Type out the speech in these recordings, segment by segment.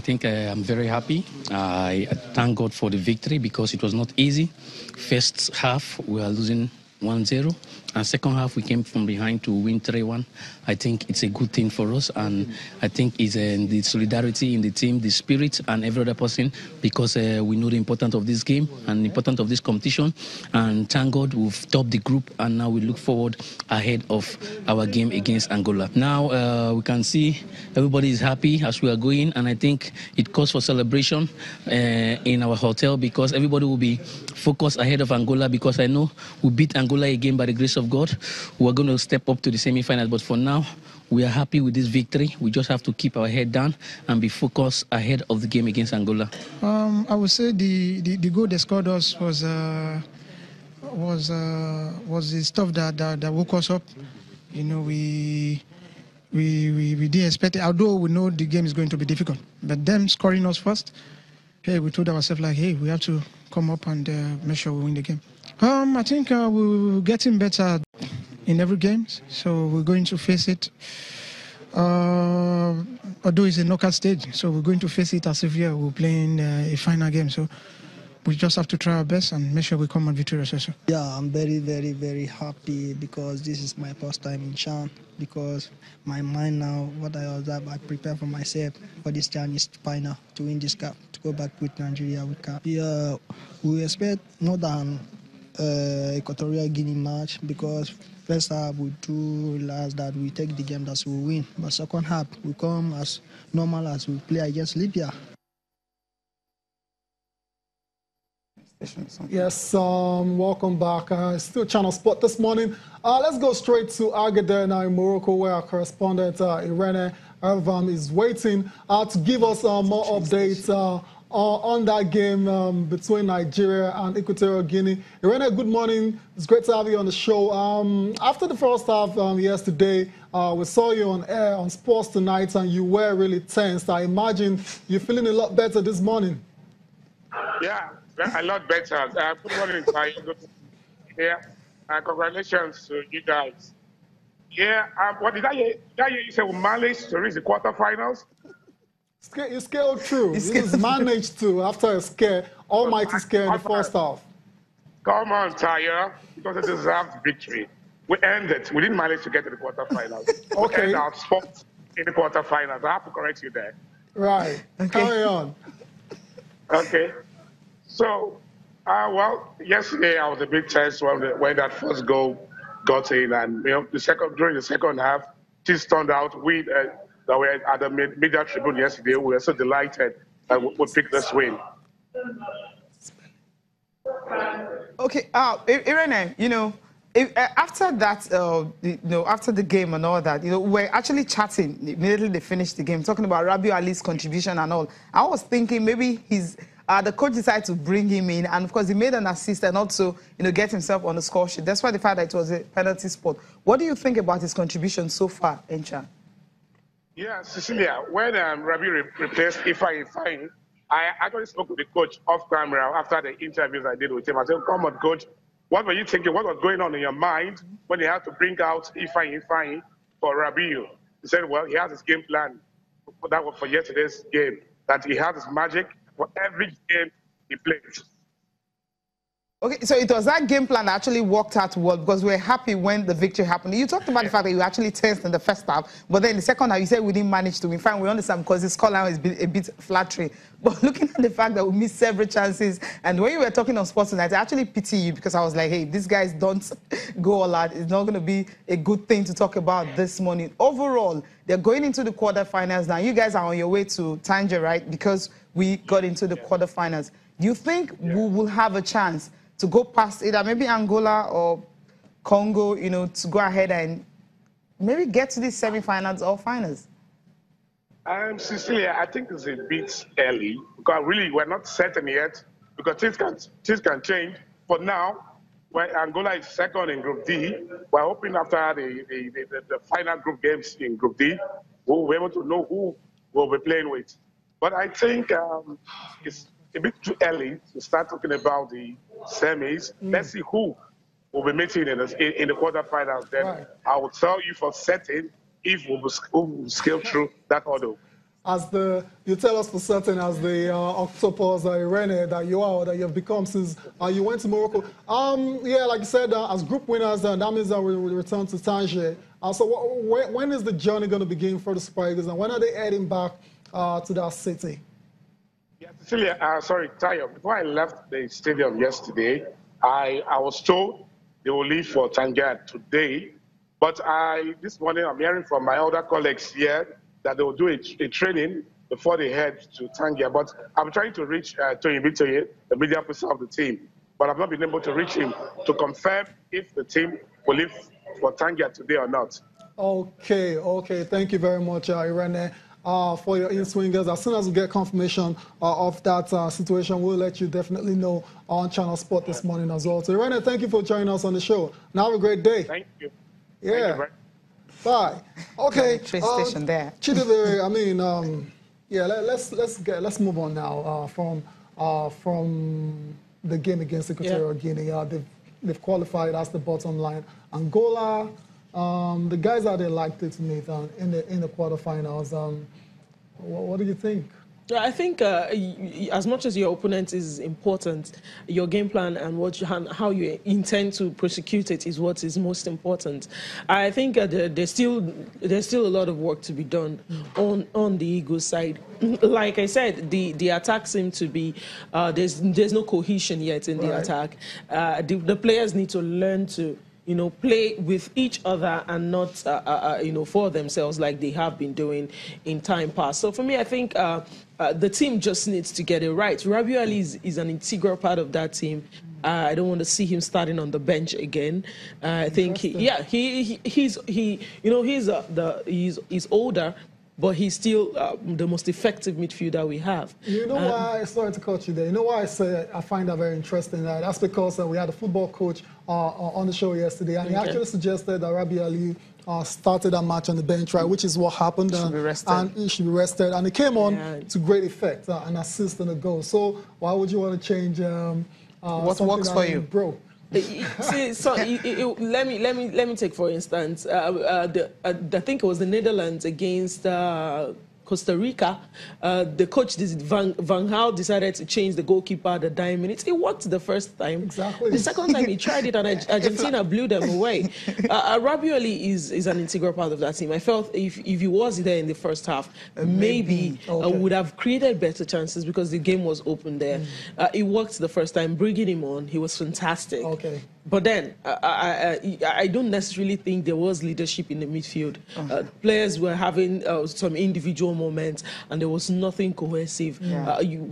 think I'm very happy. I thank God for the victory because it was not easy. First half, we are losing 1-0. And second half, we came from behind to win 3-1. I think it's a good thing for us. And I think it's the solidarity in the team, the spirit, and every other person, because we know the importance of this game and the importance of this competition. And thank God we've topped the group, and now we look forward ahead of our game against Angola. Now we can see everybody is happy as we are going, and I think it calls for celebration in our hotel because everybody will be focused ahead of Angola, because I know we beat Angola again by the grace of God. We're going to step up to the semi-finals, but for now, we are happy with this victory. We just have to keep our head down and be focused ahead of the game against Angola. I would say the goal they scored us was the stuff that woke us up. You know, we didn't expect it, although we know the game is going to be difficult. But them scoring us first, hey, we told ourselves like, hey, we have to come up and make sure we win the game. I think we're getting better in every game, so we're going to face it. Although it's a knockout stage, so we're going to face it as if we're playing a final game. So we just have to try our best and make sure we come out victorious also. Yeah, I'm very, very, very happy because this is my first time in CHAN. Because my mind now, what I prepare for myself for this Chinese final to win this cup, to go back with Nigeria with cup. Yeah, we expect more than Equatorial Guinea match because first half we do realize that we take the game that we win, but second half we come as normal as we play against Libya. Yes, welcome back. Still Channel Sport this morning. Let's go straight to Agadir now in Morocco, where our correspondent Irene Ervan is waiting to give us more updates on that game between Nigeria and Equatorial Guinea. Irene, good morning. It's great to have you on the show. After the first half yesterday, we saw you on air on Sports Tonight, and you were really tense. I imagine you're feeling a lot better this morning. Yeah, a lot better. Good morning, good to be here. Congratulations to you guys. Yeah, what did I hear? Did I hear you say we managed to reach the quarterfinals? You scaled through. You managed to after a scare, almighty scare in the first half. Come on, Tyre. Because it deserved victory. We ended. We didn't manage to get to the quarterfinals. Okay. We ended our spot in the quarterfinals. I have to correct you there. Right. Okay. Carry on. Okay. So, well, yesterday I was a bit tense when that first goal got in, and during the second half, things turned out that were at the media tribune yesterday. We were so delighted that we picked this win. Okay, Irene, after that, after the game and all that, we're actually chatting immediately they finished the game, talking about Rabiu Ali's contribution and all. I was thinking maybe the coach decided to bring him in, and of course he made an assist and also, get himself on the score sheet. That's why the fact that it was a penalty spot. What do you think about his contribution so far in CHAN? Yeah, Cecilia, when Rabiu replaced Ifeanyi, I actually spoke with the coach off camera after the interviews I did with him. I said, come on, coach, what were you thinking? What was going on in your mind when you had to bring out Ifeanyi for Rabiu? He said, well, he has his game plan. That was for yesterday's game, that he has his magic for every game he plays. Okay, so it was that game plan that actually worked out well because we were happy when the victory happened. You talked about the fact that you actually tensed in the first half, but then in the second half you said we didn't manage to win. Fine, we understand because the scoreline is a bit flattering. But looking at the fact that we missed several chances, and when you were talking on Sports Tonight, I actually pity you because I was like, hey, these guys don't go all out. It's not going to be a good thing to talk about this morning. Overall, they're going into the quarterfinals now. You guys are on your way to Tanger, right? Because we got into the quarterfinals. Do you think we will have a chance to go past either maybe Angola or Congo, to go ahead and maybe get to the semi-finals or finals? Cecilia, I think it's a bit early because really we're not certain yet because things can change. For now, when Angola is second in Group D, we're hoping after the final group games in Group D, we'll be able to know who we'll be playing with. But I think it's a bit too early to start talking about the semis. Let's see who will be meeting in the quarterfinals. Then I will tell you for certain if we'll scale through that hurdle. you tell us for certain as the octopus Irene that you are, that you have become since you went to Morocco. Yeah, like you said, as group winners, that means that we will return to Tangier. So when is the journey going to begin for the Super Eagles, and when are they heading back to that city? Yeah, Cecilia, sorry, Tayo, before I left the stadium yesterday, I was told they will leave for Tangier today. But this morning, I'm hearing from my other colleagues here that they will do a training before they head to Tangier. But I'm trying to reach Tony Vitoye, the media officer of the team, but I've not been able to reach him to confirm if the team will leave for Tangier today or not. Okay. Thank you very much, Irene, for your in-swingers. As soon as we get confirmation of that situation, we'll let you definitely know on Channel Sport this morning as well. So, Irene, thank you for joining us on the show. Now have a great day. Thank you. Yeah. Thank you, bye. Okay. Train station there. Chidebere, I mean, yeah. Let's move on now from the game against Equatorial Guinea. They've qualified. That's the bottom line. Angola, the guys that they're likely to meet in the quarterfinals. What do you think? Yeah, I think as much as your opponent is important, your game plan and how you intend to prosecute it is what is most important. I think there's still a lot of work to be done on the Eagles side. Like I said, the attack seems to be there's no cohesion yet in the attack. The players need to learn to play with each other and not, for themselves like they have been doing in time past. So for me, I think the team just needs to get it right. Rabiot is an integral part of that team. I don't want to see him starting on the bench again. I think he's older, but he's still the most effective midfielder we have. You know why? Sorry to cut you there. You know why I find that very interesting? That's because we had a football coach on the show yesterday, and he actually suggested that Rabiot started that match on the bench, right? Which is what happened. And he should be rested. And he came on to great effect, an assist and a goal. So why would you want to change what works for you, bro? See, so let me take for instance. I think it was the Netherlands against Costa Rica. The coach Van Gaal decided to change the goalkeeper at the dying minutes. It worked the first time. Exactly. The second time he tried it, and Argentina blew them away. Rabiot is an integral part of that team. I felt if he was there in the first half, maybe would have created better chances because the game was open there. It worked the first time. Bringing him on, he was fantastic. Okay. But then, I don't necessarily think there was leadership in the midfield. Players were having some individual moments, and there was nothing cohesive.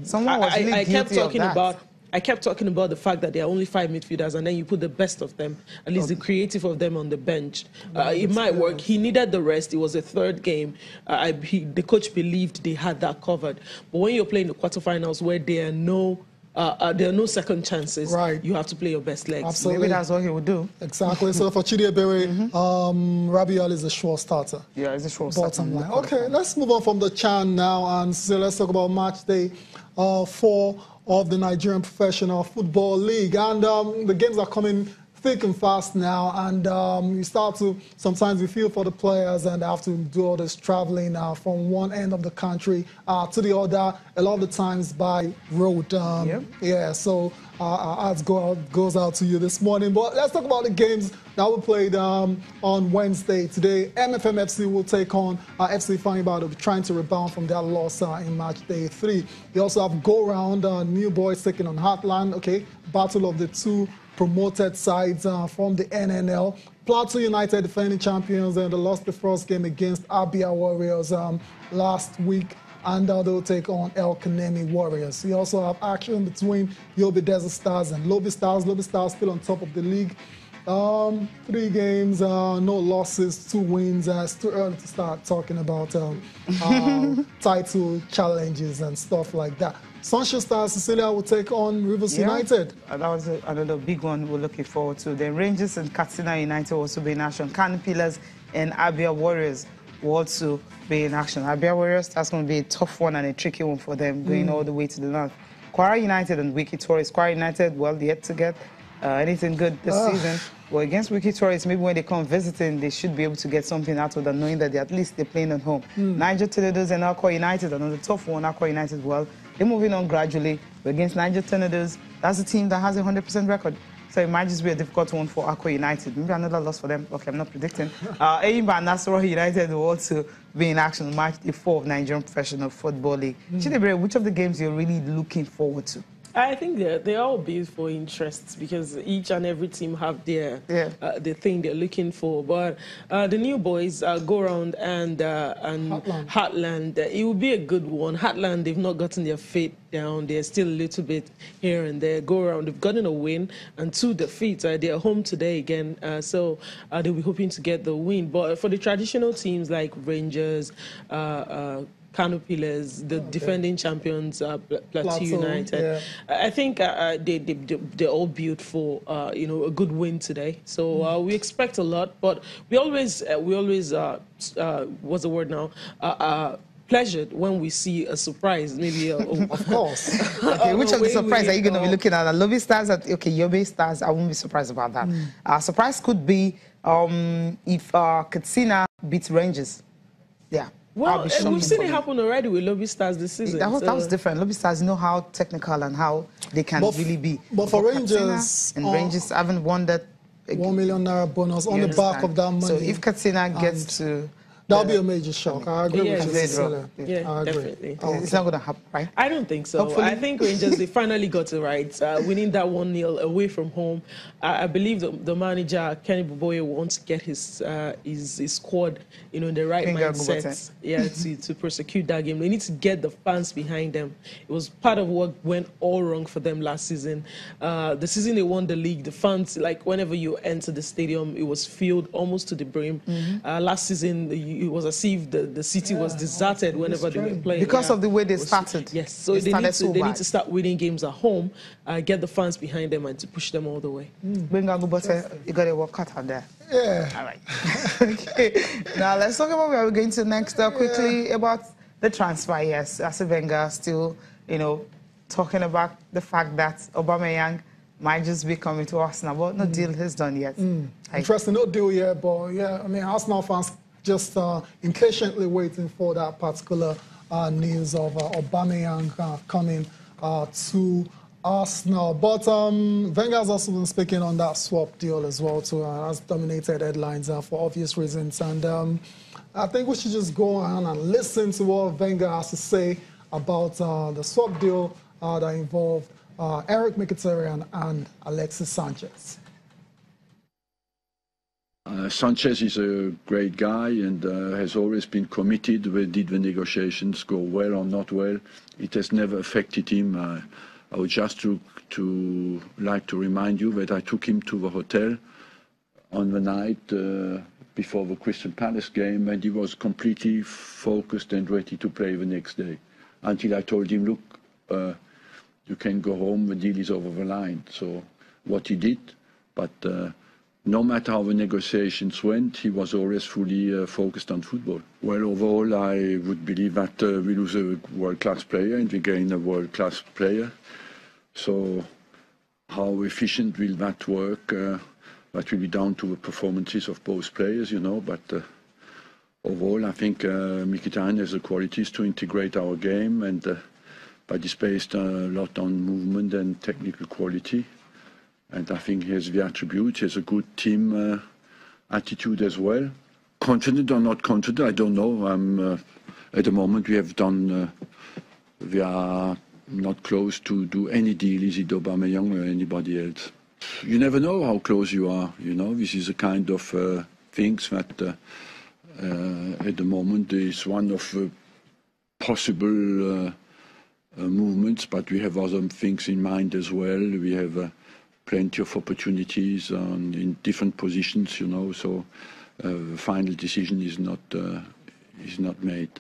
Someone was really guilty of that. I kept talking about the fact that there are only 5 midfielders, and then you put the best of them, at least the creative of them on the bench. It might work. He needed the rest. It was a third game. The coach believed they had that covered. But when you're playing the quarterfinals where there are no second chances. Right. You have to play your best legs. Absolutely. Maybe that's what he would do. Exactly. So for Chidebere, Rabiot is a sure starter. Yeah, it's a sure starter. Bottom line. Okay, let's move on from the CHAN now, and so let's talk about match day 4 of the Nigerian Professional Football League. And the games are coming thick and fast now, and you start to sometimes you feel for the players, and they have to do all this traveling from one end of the country to the other, a lot of the times by road. Yeah, so hearts goes out to you this morning. But let's talk about the games that were played on Wednesday. Today, MFM FC will take on FC Fanibad. They'll be trying to rebound from their loss in match day 3. You also have go-round, New Boys taking on Heartland. Okay, battle of the 2 promoted sides from the NNL. Plateau United, defending champions, and they lost the first game against Abia Warriors last week, and they'll take on El Kanemi Warriors. We also have action between Yobe Desert Stars and Lobby Stars. Lobby Stars still on top of the league. 3 games, no losses, 2 wins. It's too early to start talking about title challenges and stuff like that. Sunshine Stars Cecilia will take on Rivers United. That was another big one we're looking forward to. The Rangers and Katsina United will also be in action. Kano Pillars and Abia Warriors will also be in action. Abia Warriors, that's going to be a tough one and a tricky one for them, going all the way to the north. Kwara United and Wiki Tourist. Kwara United, well, yet to get anything good this season. Well, against Wiki Tourists, maybe when they come visiting, they should be able to get something out of them, knowing that at least they're playing at home. Niger Tornadoes and Akwa United, another tough one. Akwa United, well, they're moving on gradually. But against Niger Tornadoes, that's a team that has a 100% record. So it might just be a difficult one for Akwa United. Maybe another loss for them. Okay, I'm not predicting. Eyimba and Nasarawa United will also be in action on March the 4th of Nigerian Professional Football League. Chidebere, which of the games you're really looking forward to? I think they're all built for interests because each and every team have their the thing they're looking for. But the new boys, Go Round and Heartland, it will be a good one. Heartland, they've not gotten their fate down. They're still a little bit here and there. Go Round, they've gotten a win and 2 defeats. They're home today again, so they'll be hoping to get the win. But for the traditional teams like Rangers, Kano Pillars, the defending champions, Plateau United. I think they're all built for a good win today. So we expect a lot, but we always what's the word now? Pleasured when we see a surprise, maybe of course. Okay, which of the surprise are you going to be looking at? Lobby Stars, okay, Yobe Stars, I won't be surprised about that. Surprise could be if Katsina beats Rangers. Yeah. Well, we've seen it happen already with Lobby Stars this season. That was different. Lobby Stars know how technical and how they can really be. But for Rangers... And Rangers haven't won that... $1 million bonus on the back of that money. So if Katsina gets to... That'll be a major shock. I agree with you, Cecilia. Yeah, definitely. It's not going to happen, right? I don't think so. Hopefully. I think Rangers, they finally got it right, winning that 1-0 away from home. I believe the manager, Kenny Boboye, wants to get his squad, in the right mindset, to prosecute that game. They need to get the fans behind them. It was part of what went all wrong for them last season. The season they won the league, the fans, like whenever you enter the stadium, it was filled almost to the brim. Last season, it was as if the city was deserted whenever they were playing. Because of the way they started. Yes, so they need to start winning games at home, get the fans behind them and to push them all the way. Benga Gubote, you got to work cut on there. Yeah. All right. Okay. Now let's talk about where we're going to next. Quickly about the transfer. Yes, Arsene Wenger still, talking about the fact that Aubameyang might just be coming to Arsenal, but no deal is done yet. Interesting, no deal yet, but yeah, I mean, Arsenal fans just impatiently waiting for that particular news of Aubameyang coming to Arsenal. But Wenger has also been speaking on that swap deal as well, too, has dominated headlines for obvious reasons. And I think we should just go on and listen to what Wenger has to say about the swap deal that involved Eric Mkhitaryan and Alexis Sanchez. Sanchez is a great guy and has always been committed. Whether did the negotiations go well or not well, it has never affected him. I would just like to remind you that I took him to the hotel on the night before the Crystal Palace game, and he was completely focused and ready to play the next day. Until I told him, look, you can go home, the deal is over the line. So what he did, but no matter how the negotiations went, he was always fully focused on football. Well, overall, I would believe that we lose a world-class player and we gain a world-class player. So how efficient will that work? That will be down to the performances of both players, but overall, I think Mkhitaryan has the qualities to integrate our game, but he's based a lot on movement and technical quality. And I think he has the attributes. He has a good team attitude as well. Confident or not confident, I don't know. At the moment, we are not close to do any deal, is it Aubameyang or anybody else. You never know how close you are, This is a kind of things that at the moment is one of possible movements, but we have other things in mind as well. We have plenty of opportunities in different positions, so the final decision is not made.